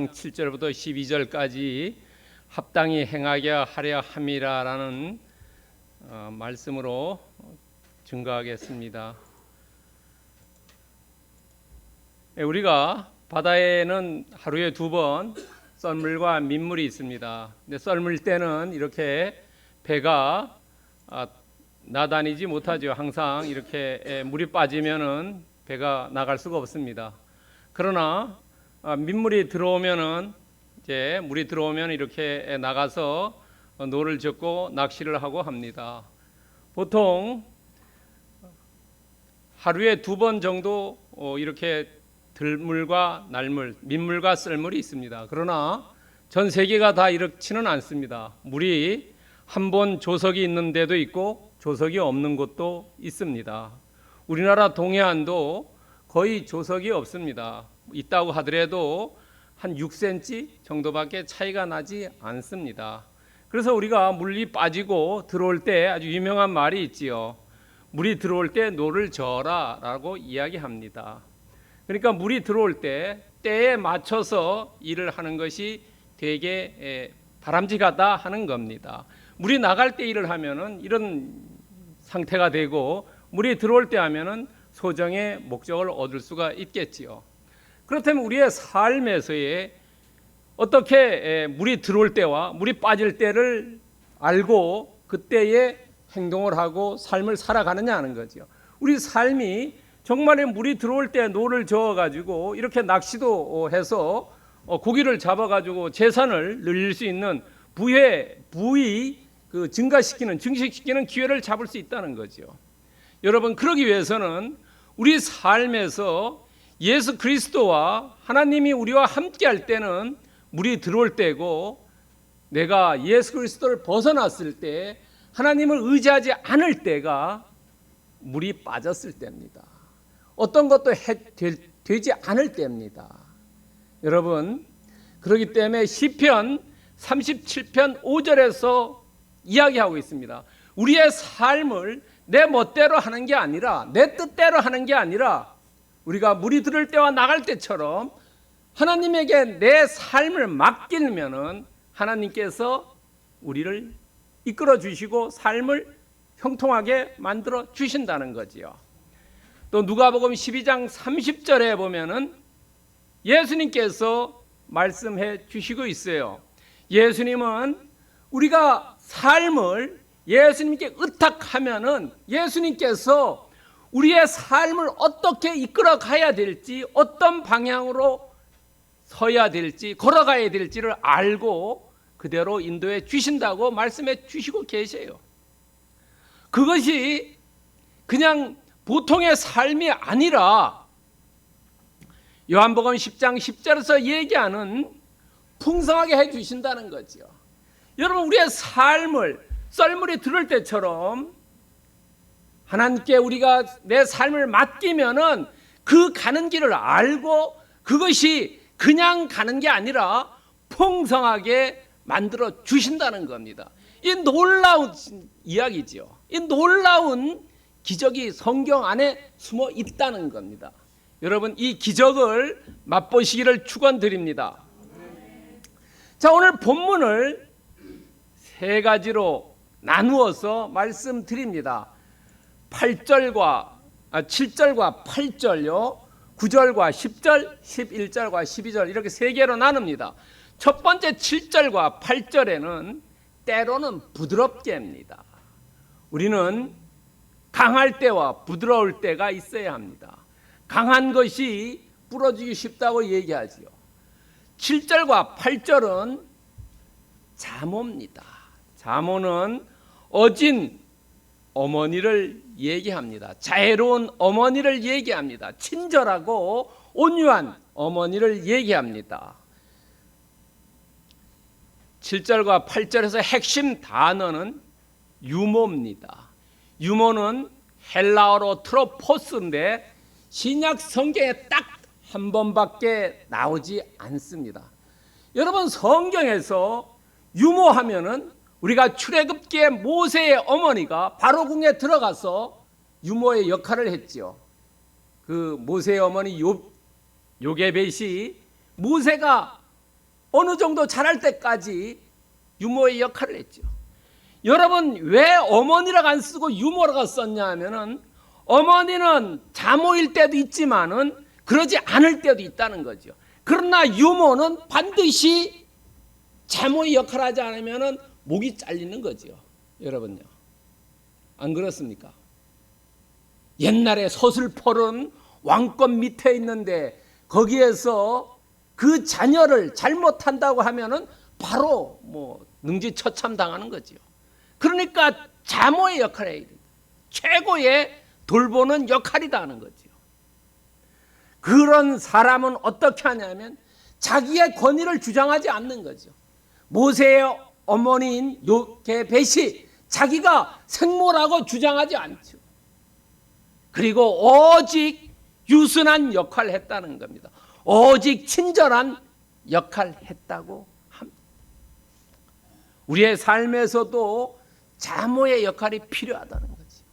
7절부터 12절까지 합당히 행하게 하려 함이라라는 말씀으로 증거하겠습니다. 우리가 바다에는 하루에 2번 썰물과 민물이 있습니다. 근데 썰물 때는 이렇게 배가 나다니지 못하죠. 항상 이렇게 물이 빠지면은 배가 나갈 수가 없습니다. 그러나 민물이 들어오면은 물이 들어오면 이렇게 나가서 노를 젓고 낚시를 하고 합니다. 보통 하루에 2번 정도 이렇게 들물과 날물, 민물과 썰물이 있습니다. 그러나 전 세계가 다 이렇지는 않습니다. 물이 한 번 조석이 있는 데도 있고 조석이 없는 곳도 있습니다. 우리나라 동해안도 거의 조석이 없습니다. 있다고 하더라도 한 6cm 정도밖에 차이가 나지 않습니다. 그래서 우리가 물이 빠지고 들어올 때 아주 유명한 말이 있지요. 물이 들어올 때 노를 저어라 라고 이야기합니다. 그러니까 물이 들어올 때 때에 맞춰서 일을 하는 것이 되게 바람직하다 하는 겁니다. 물이 나갈 때 일을 하면은 이런 상태가 되고 물이 들어올 때 하면은 소정의 목적을 얻을 수가 있겠지요. 그렇다면 우리의 삶에서의 어떻게 물이 들어올 때와 물이 빠질 때를 알고 그때에 행동을 하고 삶을 살아가느냐 하는 거죠. 우리 삶이 정말 물이 들어올 때 노를 저어가지고 이렇게 낚시도 해서 고기를 잡아가지고 재산을 늘릴 수 있는 부의 증식시키는 기회를 잡을 수 있다는 거죠. 여러분, 그러기 위해서는 우리 삶에서 예수 그리스도와 하나님이 우리와 함께 할 때는 물이 들어올 때고, 내가 예수 그리스도를 벗어났을 때 하나님을 의지하지 않을 때가 물이 빠졌을 때입니다. 어떤 것도 되지 않을 때입니다. 여러분, 그렇기 때문에 시편 37편 5절에서 이야기하고 있습니다. 우리의 삶을 내 멋대로 하는 게 아니라, 내 뜻대로 하는 게 아니라, 우리가 물이 들을 때와 나갈 때처럼 하나님에게 내 삶을 맡기면은 하나님께서 우리를 이끌어 주시고 삶을 형통하게 만들어 주신다는 거지요. 또 누가복음 12장 30절에 보면은 예수님께서 말씀해 주시고 있어요. 예수님은 우리가 삶을 예수님께 의탁하면은 예수님께서 우리의 삶을 어떻게 이끌어 가야 될지, 어떤 방향으로 서야 될지, 걸어가야 될지를 알고 그대로 인도해 주신다고 말씀해 주시고 계세요. 그것이 그냥 보통의 삶이 아니라 요한복음 10장 10절에서 얘기하는 풍성하게 해 주신다는 거죠. 여러분, 우리의 삶을 썰물이 들을 때처럼 하나님께 우리가 내 삶을 맡기면은 그 가는 길을 알고 그것이 그냥 가는 게 아니라 풍성하게 만들어 주신다는 겁니다. 이 놀라운 이야기죠. 이 놀라운 기적이 성경 안에 숨어 있다는 겁니다. 여러분, 이 기적을 맛보시기를 축원드립니다. 자, 오늘 본문을 3가지로 나누어서 말씀드립니다. 7절과 8절요, 9절과 10절, 11절과 12절 이렇게 3개로 나눕니다. 첫 번째 7절과 8절에는 때로는 부드럽게입니다. 우리는 강할 때와 부드러울 때가 있어야 합니다. 강한 것이 부러지기 쉽다고 얘기하지요. 7절과 8절은 잠오입니다. 잠오는 어진 어머니를 얘기합니다. 자애로운 어머니를 얘기합니다. 친절하고 온유한 어머니를 얘기합니다. 7절과 8절에서 핵심 단어는 유모입니다. 유모는 헬라어로 트로포스인데 신약 성경에 딱 한 번밖에 나오지 않습니다. 여러분, 성경에서 유모하면은 우리가 출애굽기에 모세의 어머니가 바로궁에 들어가서 유모의 역할을 했지요. 그 모세의 어머니 요게벳이 모세가 어느 정도 자랄 때까지 유모의 역할을 했죠. 여러분, 왜 어머니라고 안 쓰고 유모라고 썼냐 하면은, 어머니는 자모일 때도 있지만은 그러지 않을 때도 있다는 거죠. 그러나 유모는 반드시 자모의 역할을 하지 않으면은 목이 잘리는 거죠. 여러분요, 안 그렇습니까? 옛날에 서슬펄은 왕권 밑에 있는데 거기에서 그 자녀를 잘못한다고 하면은 바로 능지처참 당하는 거죠. 그러니까 자모의 역할을 해야 된다. 최고의 돌보는 역할이다 하는 거죠. 그런 사람은 어떻게 하냐면 자기의 권위를 주장하지 않는 거죠. 모세의 어머니인 요게벳이 자기가 생모라고 주장하지 않죠. 그리고 오직 유순한 역할을 했다는 겁니다. 오직 친절한 역할을 했다고 합니다. 우리의 삶에서도 자모의 역할이 필요하다는 거죠.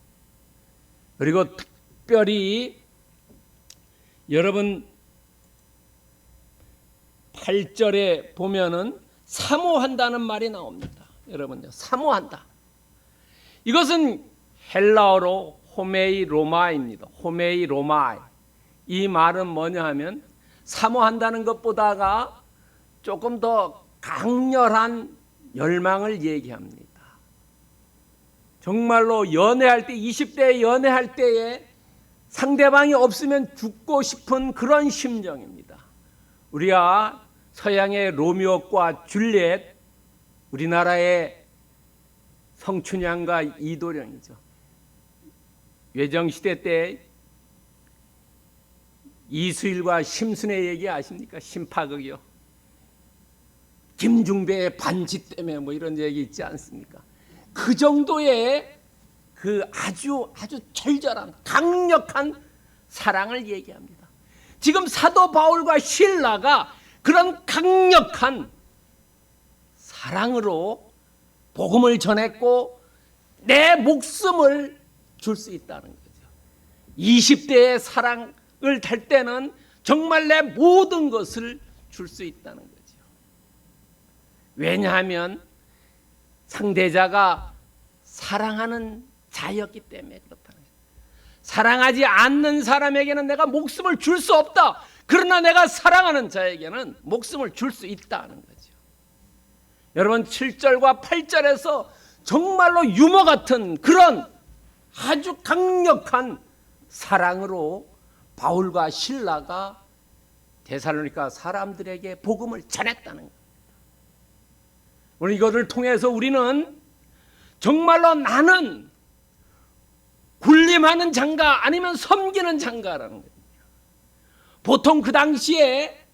그리고 특별히 여러분 8절에 보면은 사모한다는 말이 나옵니다. 여러분요, 사모한다. 이것은 헬라어로 호메이로마입니다. 호메이로마이. 이 말은 뭐냐 하면 사모한다는 것보다가 조금 더 강렬한 열망을 얘기합니다. 정말로 연애할 때, 20대에 연애할 때에 상대방이 없으면 죽고 싶은 그런 심정입니다. 우리가 서양의 로미오과 줄리엣, 우리나라의 성춘향과 이도령이죠. 외정시대 때 이수일과 심순의 얘기 아십니까? 심파극이요. 김중배의 반지 때문에 이런 얘기 있지 않습니까? 그 정도의 그 아주 절절한 강력한 사랑을 얘기합니다. 지금 사도 바울과 실라가 그런 강력한 사랑으로 복음을 전했고 내 목숨을 줄 수 있다는 거죠. 20대의 사랑을 탈 때는 정말 내 모든 것을 줄 수 있다는 거죠. 왜냐하면 상대자가 사랑하는 자였기 때문에 그렇다는 거죠. 사랑하지 않는 사람에게는 내가 목숨을 줄 수 없다. 그러나 내가 사랑하는 자에게는 목숨을 줄 수 있다는 거죠. 여러분 7절과 8절에서 정말로 유머 같은 그런 아주 강력한 사랑으로 바울과 실라가 데살로니가 사람들에게 복음을 전했다는 겁니다. 오늘 이것을 통해서 우리는 정말로 나는 군림하는 장가 아니면 섬기는 장가라는 거예요. 보통 그 당시에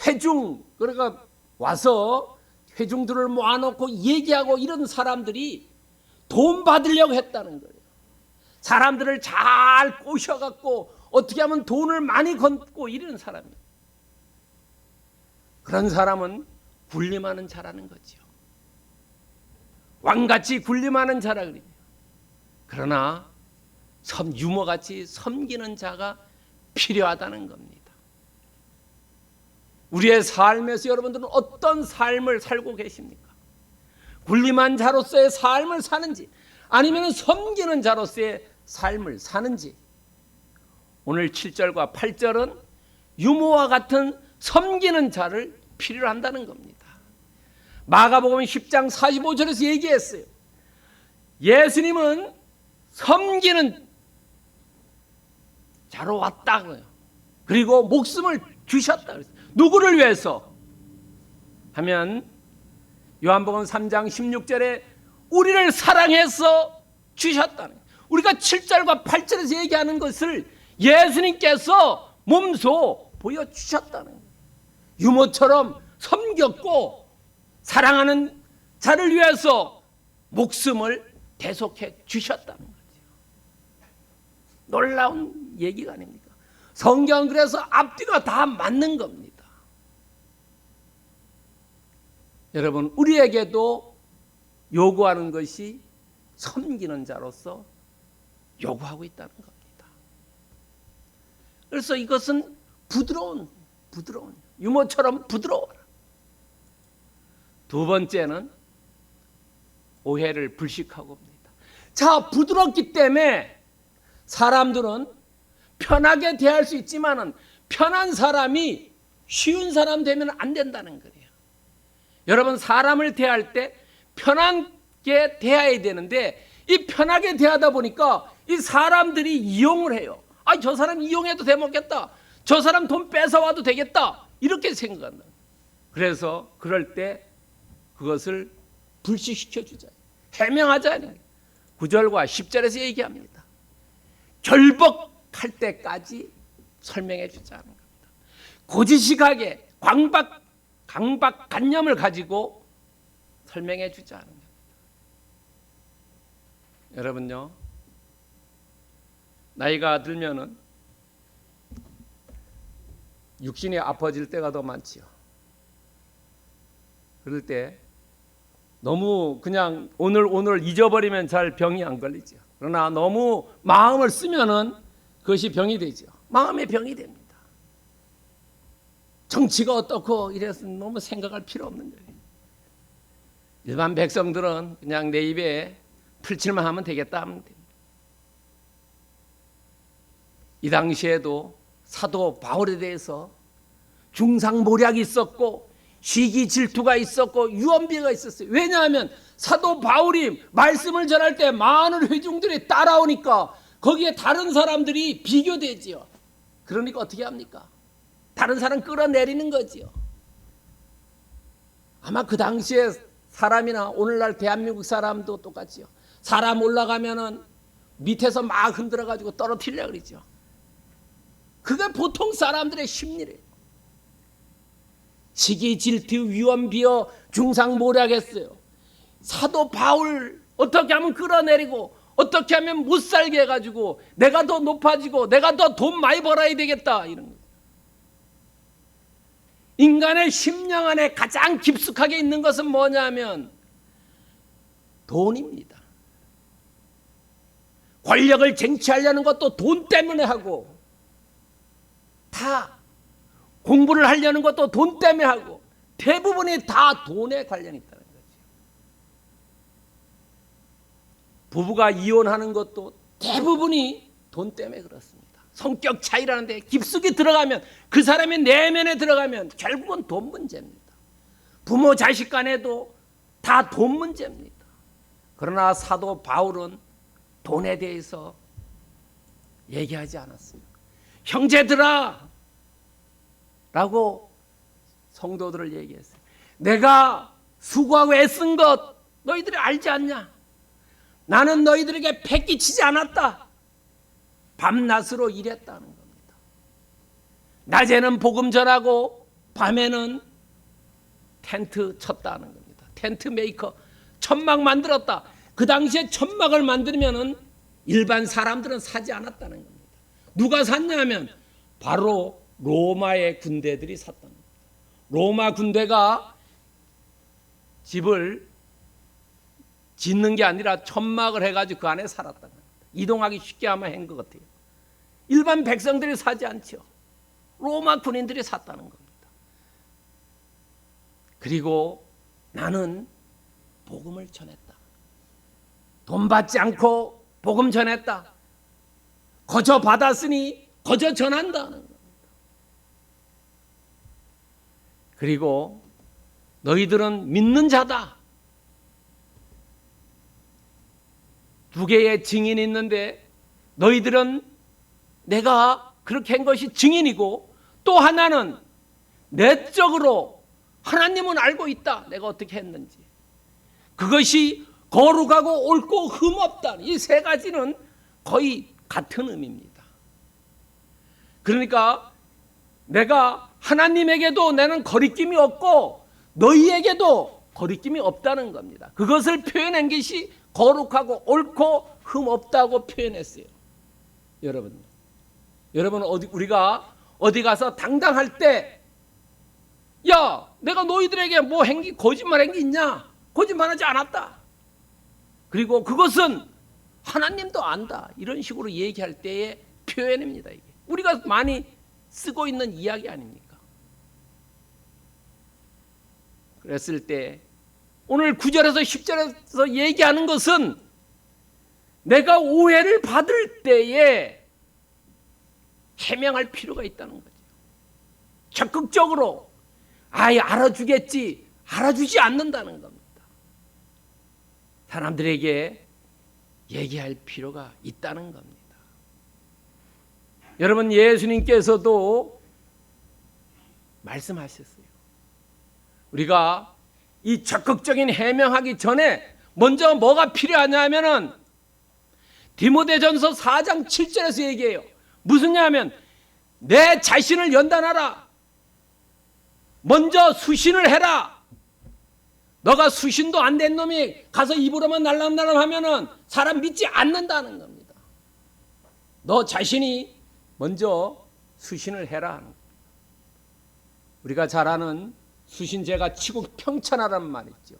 회중, 그러니까 와서 회중들을 모아놓고 얘기하고 이런 사람들이 돈 받으려고 했다는 거예요. 사람들을 잘 꼬셔갖고 어떻게 하면 돈을 많이 걷고 이런 사람이에요. 그런 사람은 군림하는 자라는 거죠. 왕같이 군림하는 자라 그래요. 그러나 유모같이 섬기는 자가 필요하다는 겁니다. 우리의 삶에서 여러분들은 어떤 삶을 살고 계십니까? 군림한 자로서의 삶을 사는지 아니면 섬기는 자로서의 삶을 사는지, 오늘 7절과 8절은 유모와 같은 섬기는 자를 필요로 한다는 겁니다. 마가복음 10장 45절에서 얘기했어요. 예수님은 섬기는 자로 왔다고요. 그리고 목숨을 주셨다. 누구를 위해서 하면 요한복음 3장 16절에 우리를 사랑해서 주셨다는 거예요. 우리가 7절과 8절에서 얘기하는 것을 예수님께서 몸소 보여주셨다는 거예요. 유모처럼 섬겼고 사랑하는 자를 위해서 목숨을 대속해 주셨다는 거죠. 놀라운 얘기가 아닙니까? 성경은 그래서 앞뒤가 다 맞는 겁니다. 여러분, 우리에게도 요구하는 것이 섬기는 자로서 요구하고 있다는 겁니다. 그래서 이것은 부드러운 유모처럼 부드러워라. 두 번째는 오해를 불식하고 옵니다. 자, 부드럽기 때문에 사람들은 편하게 대할 수 있지만은 편한 사람이 쉬운 사람 되면 안 된다는 거예요. 여러분, 사람을 대할 때 편하게 대해야 되는데 이 편하게 대하다 보니까 이 사람들이 이용을 해요. 아, 저 사람 이용해도 되먹겠다. 저 사람 돈 뺏어와도 되겠다. 이렇게 생각한다. 그래서 그럴 때 그것을 불식시켜 주자. 해명하자는 9절과 10절에서 얘기합니다. 결박할 때까지 설명해 주자는 겁니다. 고지식하게 강박관념을 가지고 설명해 주자는 겁니다. 여러분요, 나이가 들면은 육신이 아파질 때가 더 많지요. 그럴 때 너무 그냥 오늘 잊어버리면 잘 병이 안 걸리죠. 그러나 너무 마음을 쓰면은 그것이 병이 되죠. 마음의 병이 됩니다. 정치가 어떻고 이래서 너무 생각할 필요 없는 거예요. 일반 백성들은 그냥 내 입에 풀칠만 하면 되겠다 하면 됩니다. 이 당시에도 사도 바울에 대해서 중상모략이 있었고 시기 질투가 있었고 유언비어가 있었어요. 왜냐하면 사도 바울이 말씀을 전할 때 많은 회중들이 따라오니까 거기에 다른 사람들이 비교되지요. 그러니까 어떻게 합니까? 다른 사람 끌어내리는 거지요. 아마 그 당시에 사람이나 오늘날 대한민국 사람도 똑같지요. 사람 올라가면은 밑에서 막 흔들어가지고 떨어뜨리려고 그러죠. 그게 보통 사람들의 심리래요. 시기 질투 위언비어 중상모략했어요. 사도 바울 어떻게 하면 끌어내리고 어떻게 하면 못 살게 해가지고 내가 더 높아지고 내가 더 돈 많이 벌어야 되겠다 이런 거예요. 인간의 심령 안에 가장 깊숙하게 있는 것은 뭐냐면 돈입니다. 권력을 쟁취하려는 것도 돈 때문에 하고 다 공부를 하려는 것도 돈 때문에 하고 대부분이 다 돈에 관련이 있다는 거죠. 부부가 이혼하는 것도 대부분이 돈 때문에 그렇습니다. 성격 차이라는 데 깊숙이 들어가면 그 사람의 내면에 들어가면 결국은 돈 문제입니다. 부모 자식 간에도 다 돈 문제입니다. 그러나 사도 바울은 돈에 대해서 얘기하지 않았어요. 형제들아 라고 성도들을 얘기했어요. 내가 수고하고 애쓴 것 너희들이 알지 않냐? 나는 너희들에게 패기치지 않았다. 밤낮으로 일했다는 겁니다. 낮에는 복음 전하고 밤에는 텐트 쳤다는 겁니다. 텐트 메이커, 천막 만들었다. 그 당시에 천막을 만들면은 일반 사람들은 사지 않았다는 겁니다. 누가 샀냐면 바로 로마의 군대들이 샀다는 겁니다. 로마 군대가 집을 짓는 게 아니라 천막을 해가지고 그 안에 살았다는 겁니다. 이동하기 쉽게 하면 한 것 같아요. 일반 백성들이 사지 않죠. 로마 군인들이 샀다는 겁니다. 그리고 나는 복음을 전했다. 돈 받지 않고 복음 전했다. 거저 받았으니 거저 전한다는 겁니다. 그리고 너희들은 믿는 자다. 두 개의 증인이 있는데 너희들은 내가 그렇게 한 것이 증인이고 또 하나는 내적으로 하나님은 알고 있다. 내가 어떻게 했는지. 그것이 거룩하고 옳고 흠없다. 이 세 가지는 거의 같은 의미입니다. 그러니까 내가 하나님에게도 나는 거리낌이 없고 너희에게도 거리낌이 없다는 겁니다. 그것을 표현한 것이 거룩하고 옳고 흠없다고 표현했어요. 여러분 우리가 어디 가서 당당할 때 야, 내가 너희들에게 뭐 거짓말한 게 있냐? 거짓말하지 않았다. 그리고 그것은 하나님도 안다. 이런 식으로 얘기할 때의 표현입니다. 이게 우리가 많이 쓰고 있는 이야기 아닙니까? 그랬을 때 오늘 9절에서 10절에서 얘기하는 것은 내가 오해를 받을 때에 해명할 필요가 있다는 거죠. 적극적으로 아예 알아주겠지, 알아주지 않는다는 겁니다. 사람들에게 얘기할 필요가 있다는 겁니다. 여러분, 예수님께서도 말씀하셨어요. 우리가 이 적극적인 해명하기 전에 먼저 뭐가 필요하냐면은 디모데전서 4장 7절에서 얘기해요. 무슨 얘기냐면 내 자신을 연단하라. 먼저 수신을 해라. 너가 수신도 안 된 놈이 가서 입으로만 날람날람 하면은 사람 믿지 않는다는 겁니다. 너 자신이 먼저 수신을 해라. 우리가 잘 아는 수신제가 치고 평천하라는 말 있죠.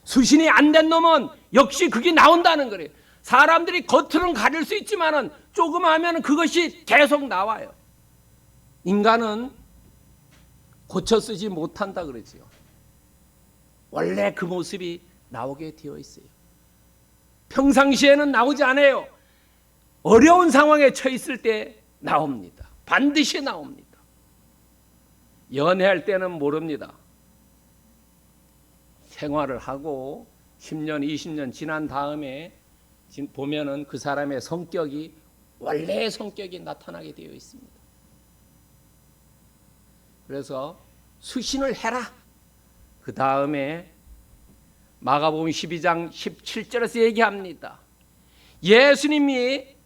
수신이 안 된 놈은 역시 그게 나온다는 거예요. 사람들이 겉으로는 가릴 수 있지만은 조금 하면은 그것이 계속 나와요. 인간은 고쳐 쓰지 못한다 그러지요. 원래 그 모습이 나오게 되어 있어요. 평상시에는 나오지 않아요. 어려운 상황에 처했을 때 나옵니다. 반드시 나옵니다. 연애할 때는 모릅니다. 생활을 하고 10년, 20년 지난 다음에 보면은 그 사람의 성격이 원래의 성격이 나타나게 되어 있습니다. 그래서 수신을 해라. 그 다음에 마가복음 12장 17절에서 얘기합니다. 예수님이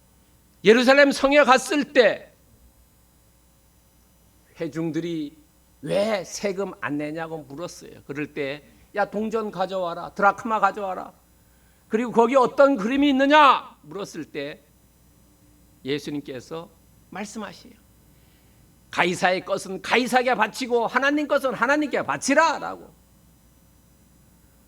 예루살렘 성에 갔을 때 회중들이 왜 세금 안 내냐고 물었어요. 그럴 때 야 동전 가져와라. 드라크마 가져와라. 그리고 거기 어떤 그림이 있느냐 물었을 때 예수님께서 말씀하세요. 가이사의 것은 가이사에게 바치고 하나님 것은 하나님께 바치라 라고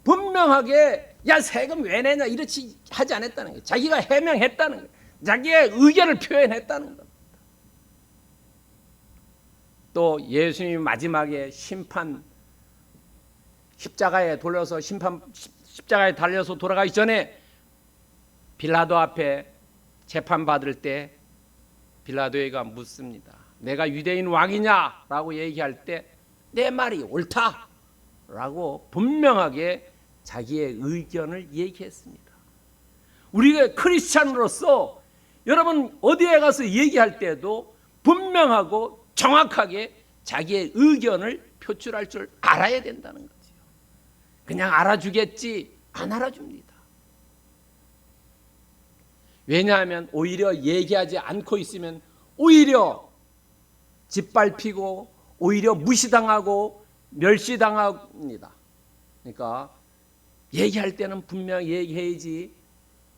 분명하게 야 세금 왜 내냐 이렇게 하지 않았다는 거예요. 자기가 해명했다는 거예요. 자기의 의견을 표현했다는 겁니다. 또 예수님이 마지막에 십자가에 달려서 돌아가기 전에 빌라도 앞에 재판받을 때 빌라도가 묻습니다. 내가 유대인 왕이냐라고 얘기할 때 내 말이 옳다라고 분명하게 자기의 의견을 얘기했습니다. 우리가 크리스찬으로서 여러분 어디에 가서 얘기할 때도 분명하고 정확하게 자기의 의견을 표출할 줄 알아야 된다는 거죠. 그냥 알아주겠지 안 알아줍니다. 왜냐하면 오히려 얘기하지 않고 있으면 오히려 짓밟히고 오히려 무시당하고 멸시당합니다. 그러니까 얘기할 때는 분명히 얘기해야지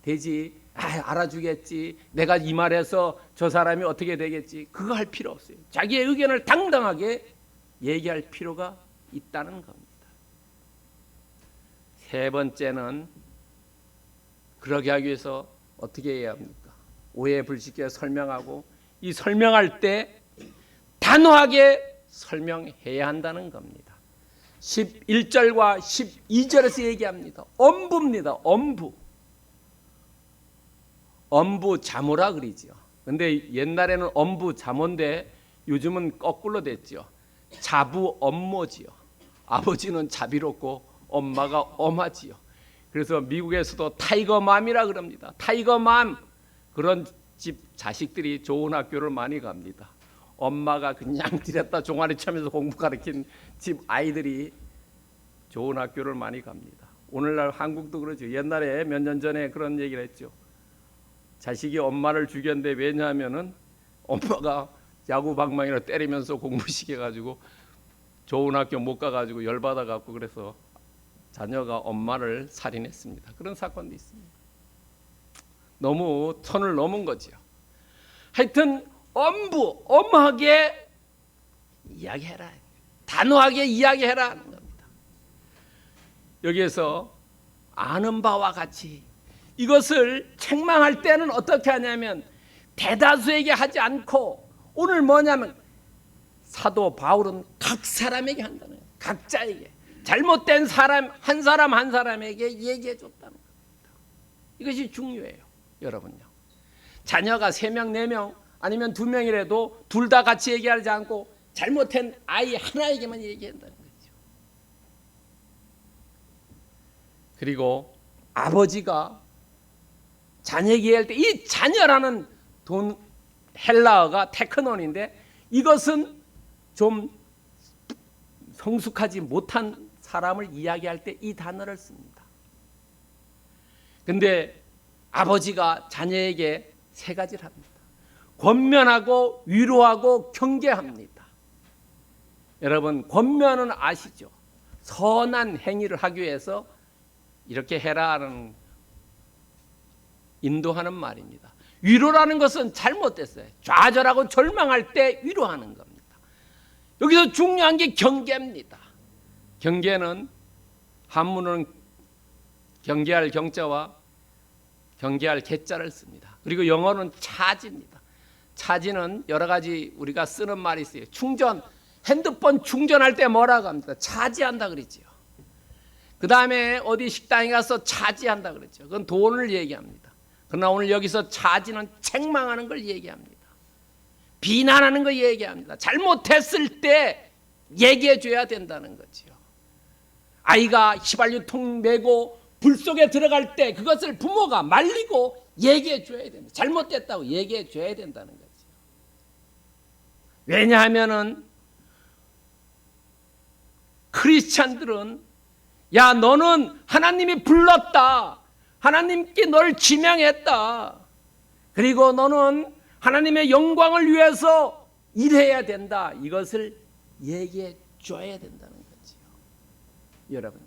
되지. 알아주겠지. 내가 이 말해서 저 사람이 어떻게 되겠지. 그거 할 필요 없어요. 자기의 의견을 당당하게 얘기할 필요가 있다는 겁니다. 세 번째는 그러게 하기 위해서 어떻게 해야 합니까? 오해 불식게 설명하고 이 설명할 때 단호하게 설명해야 한다는 겁니다. 11절과 12절에서 얘기합니다. 엄부입니다. 엄부 자모라 그러지요. 근데 옛날에는 엄부 자모인데 요즘은 거꾸로 됐죠. 자부 엄모지요. 아버지는 자비롭고 엄마가 엄하지요. 그래서 미국에서도 타이거맘이라 그럽니다. 타이거맘 그런 집 자식들이 좋은 학교를 많이 갑니다. 엄마가 그냥 들였다 종아리 차면서 공부 가르친 집 아이들이 좋은 학교를 많이 갑니다. 오늘날 한국도 그러죠. 옛날에 몇 년 전에 그런 얘기를 했죠. 자식이 엄마를 죽였는데 왜냐하면은 엄마가 야구 방망이로 때리면서 공부시켜가지고 좋은 학교 못 가가지고 열받아갖고 그래서 자녀가 엄마를 살인했습니다. 그런 사건도 있습니다. 너무 선을 넘은 거죠. 하여튼 엄하게 이야기해라. 단호하게 이야기해라 하는 겁니다. 여기에서 아는 바와 같이 이것을 책망할 때는 어떻게 하냐면 대다수에게 하지 않고 오늘 뭐냐면 사도 바울은 각 사람에게 한다는 거예요. 각자에게 잘못된 사람 한 사람에게 얘기해 줬다는 겁니다. 이것이 중요해요, 여러분요. 자녀가 3명, 4명 아니면 2명이라도 둘 다 같이 얘기하지 않고 잘못된 아이 하나에게만 얘기한다는 거죠. 그리고 아버지가 자녀에게 얘기할 때 이 자녀라는 헬라어가 테크논인데 이것은 좀 성숙하지 못한 사람을 이야기할 때 이 단어를 씁니다. 근데 아버지가 자녀에게 3가지를 합니다. 권면하고 위로하고 경계합니다. 여러분, 권면은 아시죠? 선한 행위를 하기 위해서 이렇게 해라는 인도하는 말입니다. 위로라는 것은 잘못됐어요. 좌절하고 절망할 때 위로하는 겁니다. 여기서 중요한 게 경계입니다. 경계는 한문은 경계할 경자와 경계할 개자를 씁니다. 그리고 영어는 차지입니다. 차지는 여러 가지 우리가 쓰는 말이 있어요. 핸드폰 충전할 때 뭐라고 합니까? 차지한다 그러지요. 그 다음에 어디 식당에 가서 차지한다 그랬죠. 그건 돈을 얘기합니다. 그러나 오늘 여기서 차지는 책망하는 걸 얘기합니다. 비난하는 걸 얘기합니다. 잘못했을 때 얘기해 줘야 된다는 거죠. 아이가 휘발유통 메고 불 속에 들어갈 때 그것을 부모가 말리고 얘기해 줘야 됩니다. 잘못됐다고 얘기해 줘야 된다는 거죠. 왜냐하면은 크리스찬들은 야, 너는 하나님이 불렀다. 하나님께 널 지명했다. 그리고 너는 하나님의 영광을 위해서 일해야 된다. 이것을 얘기해 줘야 된다는 거지요. 여러분요.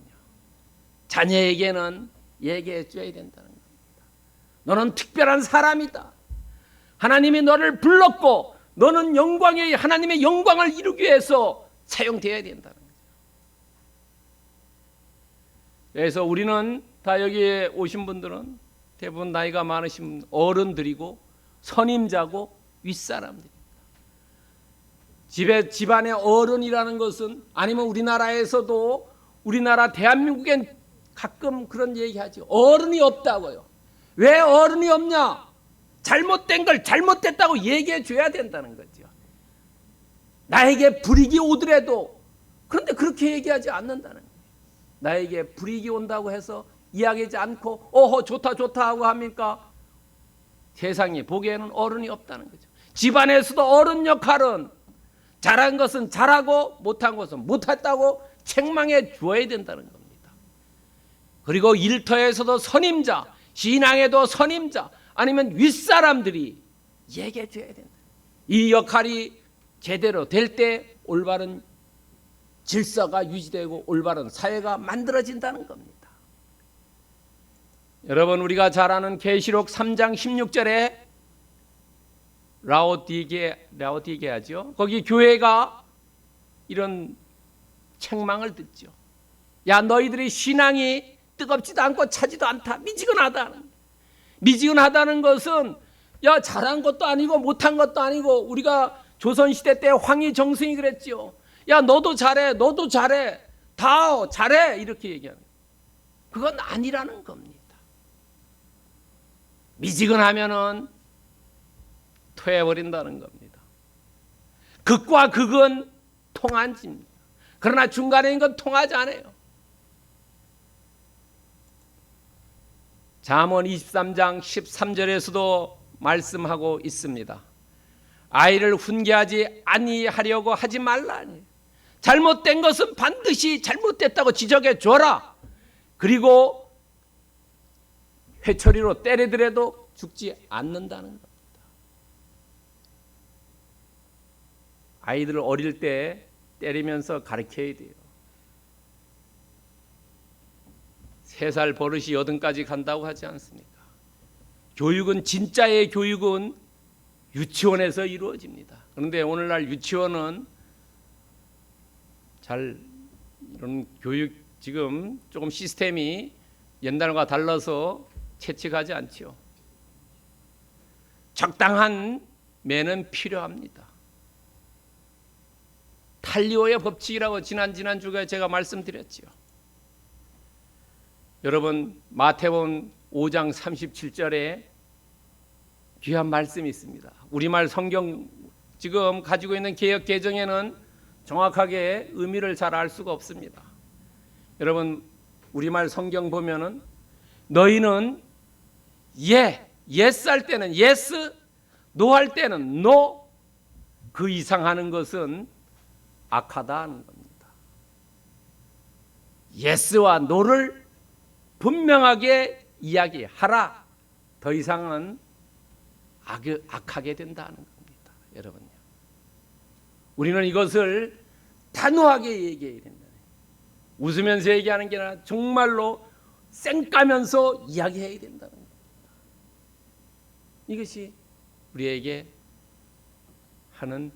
자녀에게는 얘기해 줘야 된다는 겁니다. 너는 특별한 사람이다. 하나님이 너를 불렀고 너는 하나님의 영광을 이루기 위해서 사용되어야 된다는 거죠. 그래서 우리는 다 여기에 오신 분들은 대부분 나이가 많으신 어른들이고 선임자고 윗사람들입니다. 집안의 어른이라는 것은 아니면 우리나라에서도 우리나라 대한민국엔 가끔 그런 얘기하죠. 어른이 없다고요. 왜 어른이 없냐? 잘못된 걸 잘못됐다고 얘기해 줘야 된다는 거죠. 나에게 불이익이 오더라도 그런데 그렇게 얘기하지 않는다는 거예요. 나에게 불이익이 온다고 해서 이야기하지 않고 어허 좋다 하고 합니까? 세상이 보기에는 어른이 없다는 거죠. 집안에서도 어른 역할은 잘한 것은 잘하고 못한 것은 못했다고 책망해 주어야 된다는 겁니다. 그리고 일터에서도 선임자, 신앙에도 선임자 아니면 윗사람들이 얘기해 줘야 된다. 이 역할이 제대로 될 때 올바른 질서가 유지되고 올바른 사회가 만들어진다는 겁니다. 여러분, 우리가 잘 아는 계시록 3장 16절에 라오디게아죠. 거기 교회가 이런 책망을 듣죠. 야, 너희들이 신앙이 뜨겁지도 않고 차지도 않다. 미지근하다는 것은 야, 잘한 것도 아니고 못한 것도 아니고 우리가 조선시대 때 황희정승이 그랬죠. 야, 너도 잘해 다 잘해 이렇게 얘기하는 그건 아니라는 겁니다. 미지근하면은 토해버린다는 겁니다. 극과 극은 통한집니다. 그러나 중간에 있는 건 통하지 않아요. 잠언 23장 13절에서도 말씀하고 있습니다. 아이를 훈계하지 아니하려고 하지 말라. 잘못된 것은 반드시 잘못됐다고 지적해 줘라. 그리고 회초리로 때리더라도 죽지 않는다는 겁니다. 아이들을 어릴 때 때리면서 가르쳐야 돼요. 3살 버릇이 8까지 간다고 하지 않습니까? 교육은 진짜의 교육은 유치원에서 이루어집니다. 그런데 오늘날 유치원은 이런 교육 지금 조금 시스템이 옛날과 달라서 채찍하지 않죠. 적당한 매는 필요합니다. 칼리오의 법칙이라고 지난주에 제가 말씀드렸지요. 여러분, 마태복음 5장 37절에 귀한 말씀이 있습니다. 우리말 성경 지금 가지고 있는 개역 개정에는 정확하게 의미를 잘 알 수가 없습니다. 여러분, 우리말 성경 보면은 너희는 yes 할 때는 yes, no 할 때는 no, 그 이상 하는 것은 악하다 하는 겁니다. yes와 no를 분명하게 이야기하라. 더 이상은 악하게 된다는 겁니다. 여러분요, 우리는 이것을 단호하게 얘기해야 된다. 웃으면서 얘기하는 게 아니라 정말로 쌩까면서 이야기해야 된다는 겁니다. 이것이 우리에게 하는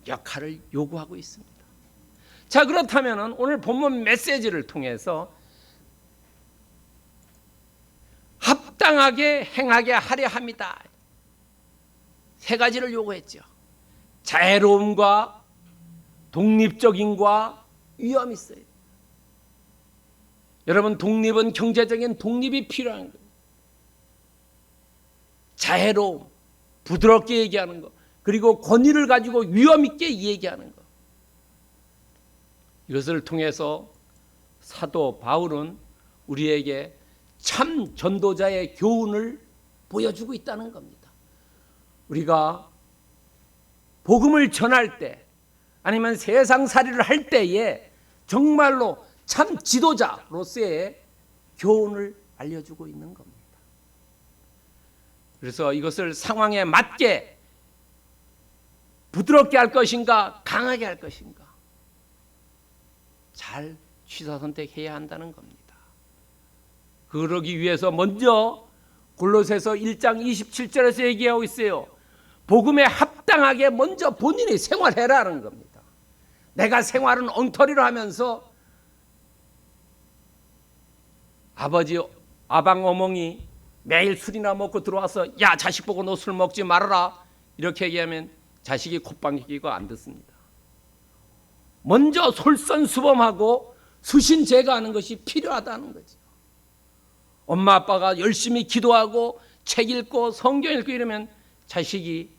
역할을 요구하고 있습니다. 자, 그렇다면 오늘 본문 메시지를 통해서 합당하게 행하게 하려 합니다. 세 가지를 요구했죠. 자애로움과 독립적인과 위험이 있어요. 여러분, 독립은 경제적인 독립이 필요한 거예요. 자애로움, 부드럽게 얘기하는 것, 그리고 권위를 가지고 위험 있게 얘기하는 것. 이것을 통해서 사도 바울은 우리에게 참 전도자의 교훈을 보여주고 있다는 겁니다. 우리가 복음을 전할 때 아니면 세상살이를 할 때에 정말로 참 지도자로서의 교훈을 알려주고 있는 겁니다. 그래서 이것을 상황에 맞게 부드럽게 할 것인가 강하게 할 것인가 잘 취사선택해야 한다는 겁니다. 그러기 위해서 먼저 골로새서 1장 27절에서 얘기하고 있어요. 복음에 합당하게 먼저 본인이 생활해라는 겁니다. 내가 생활은 엉터리로 하면서 아버지 아방 어멍이 매일 술이나 먹고 들어와서 야, 자식 보고 너 술 먹지 말아라 이렇게 얘기하면 자식이 콧방귀 끼고 안 듣습니다. 먼저 솔선수범하고 수신 제거하는 것이 필요하다는 거죠. 엄마 아빠가 열심히 기도하고 책 읽고 성경 읽고 이러면 자식이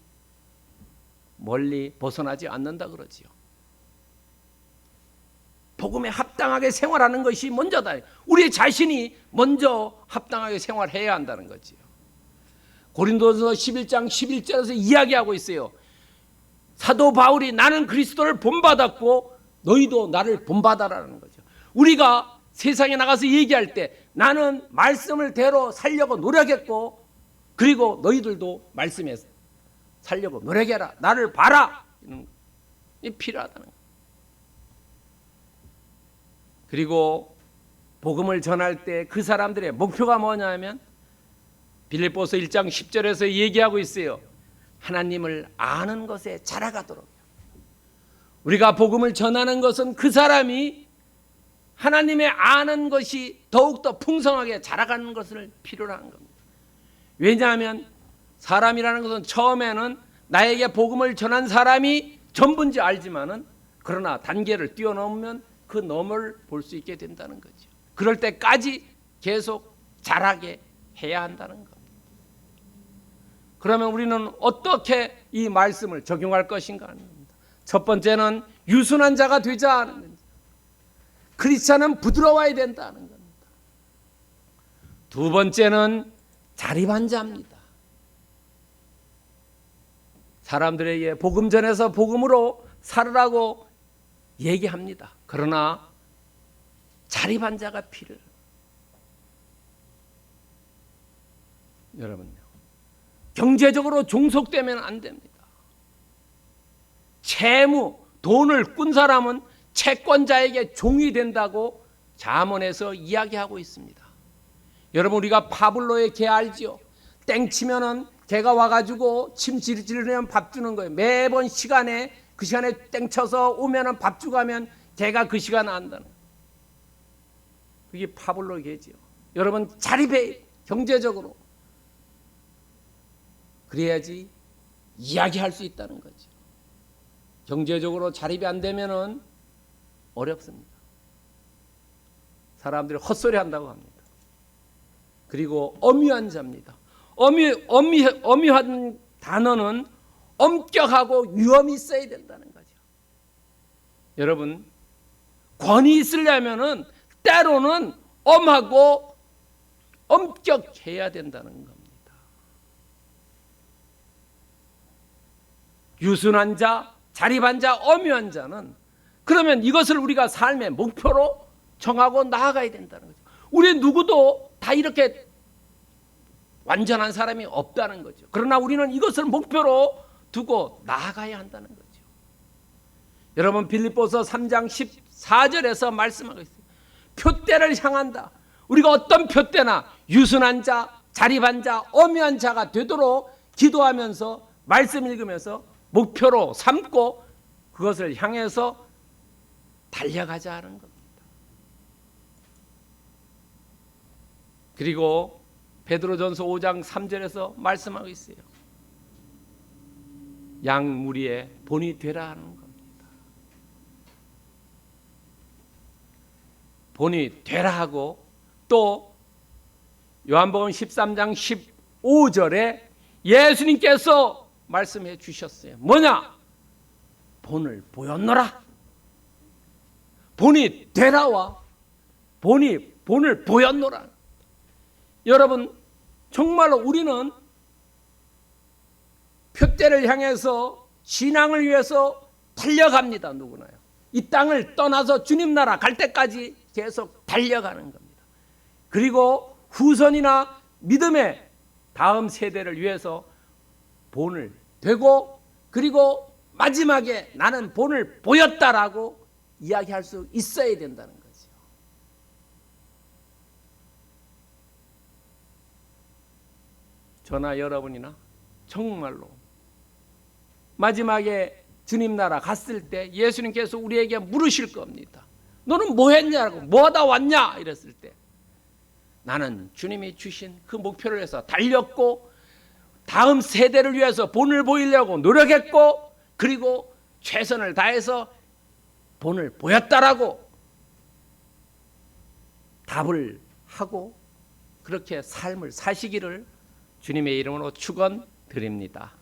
멀리 벗어나지 않는다 그러지요. 복음에 합당하게 생활하는 것이 먼저다. 우리 자신이 먼저 합당하게 생활해야 한다는 거지요. 고린도서 11장 11절에서 이야기하고 있어요. 사도 바울이 나는 그리스도를 본받았고 너희도 나를 본받아라는 거죠. 우리가 세상에 나가서 얘기할 때 나는 말씀을 대로 살려고 노력했고 그리고 너희들도 말씀에 살려고 노력해라. 나를 봐라. 이 필요하다는 거예요. 그리고 복음을 전할 때 그 사람들의 목표가 뭐냐면 빌립보서 1장 10절에서 얘기하고 있어요. 하나님을 아는 것에 자라가도록. 우리가 복음을 전하는 것은 그 사람이 하나님의 아는 것이 더욱더 풍성하게 자라가는 것을 필요로 한 겁니다. 왜냐하면 사람이라는 것은 처음에는 나에게 복음을 전한 사람이 전부인지 알지만은 그러나 단계를 뛰어넘으면 그 너머를 볼 수 있게 된다는 거죠. 그럴 때까지 계속 자라게 해야 한다는 겁니다. 그러면 우리는 어떻게 이 말씀을 적용할 것인가 하는 겁니다. 첫 번째는 유순한 자가 되자 하는 겁니다. 크리스찬은 부드러워야 된다는 겁니다. 두 번째는 자립한 자입니다. 사람들에게 복음 전해서 복음으로 살으라고 얘기합니다. 그러나 자립한 자가 필요해요. 여러분요, 경제적으로 종속되면 안 됩니다. 채무, 돈을 꾼 사람은 채권자에게 종이 된다고 잠언에서 이야기하고 있습니다. 여러분, 우리가 파블로의 개 알지요? 땡치면은 개가 와가지고 침 지르면 밥 주는 거예요. 매번 시간에 그 시간에 땡쳐서 오면은 밥 주고 하면 개가 그 시간에 안다는 거예요. 그게 파블로의 개지요. 여러분, 자립해 경제적으로. 그래야지 이야기할 수 있다는 거죠. 경제적으로 자립이 안 되면은 어렵습니다. 사람들이 헛소리 한다고 합니다. 그리고 엄유한 자입니다. 엄유한 단어는 엄격하고 위험이 있어야 된다는 거죠. 여러분, 권위 있으려면은 때로는 엄하고 엄격해야 된다는 겁니다. 유순한 자, 자립한 자, 엄유한 자는 그러면 이것을 우리가 삶의 목표로 정하고 나아가야 된다는 거죠. 우리 누구도 다 이렇게 완전한 사람이 없다는 거죠. 그러나 우리는 이것을 목표로 두고 나아가야 한다는 거죠. 여러분, 빌립보서 3장 14절에서 말씀하고 있어요. 표대를 향한다. 우리가 어떤 표대나 유순한 자, 자립한 자, 엄유한 자가 되도록 기도하면서 말씀 읽으면서 목표로 삼고 그것을 향해서 달려가자 하는 겁니다. 그리고 베드로전서 5장 3절에서 말씀하고 있어요. 양무리의 본이 되라 하는 겁니다. 본이 되라 하고 또 요한복음 13장 15절에 예수님께서 말씀해 주셨어요. 뭐냐? 본을 보였노라. 본이 되라와 본을 보였노라. 여러분, 정말로 우리는 표대를 향해서 신앙을 위해서 달려갑니다. 누구나요. 이 땅을 떠나서 주님 나라 갈 때까지 계속 달려가는 겁니다. 그리고 후손이나 믿음의 다음 세대를 위해서 본을 되고 그리고 마지막에 나는 본을 보였다라고 이야기할 수 있어야 된다는 거죠. 저나 여러분이나 정말로 마지막에 주님 나라 갔을 때 예수님께서 우리에게 물으실 겁니다. 너는 뭐 했냐고, 뭐 하다 왔냐 이랬을 때 나는 주님이 주신 그 목표를 위해서 달렸고 다음 세대를 위해서 본을 보이려고 노력했고 그리고 최선을 다해서 본을 보였다라고 답을 하고 그렇게 삶을 사시기를 주님의 이름으로 축원드립니다.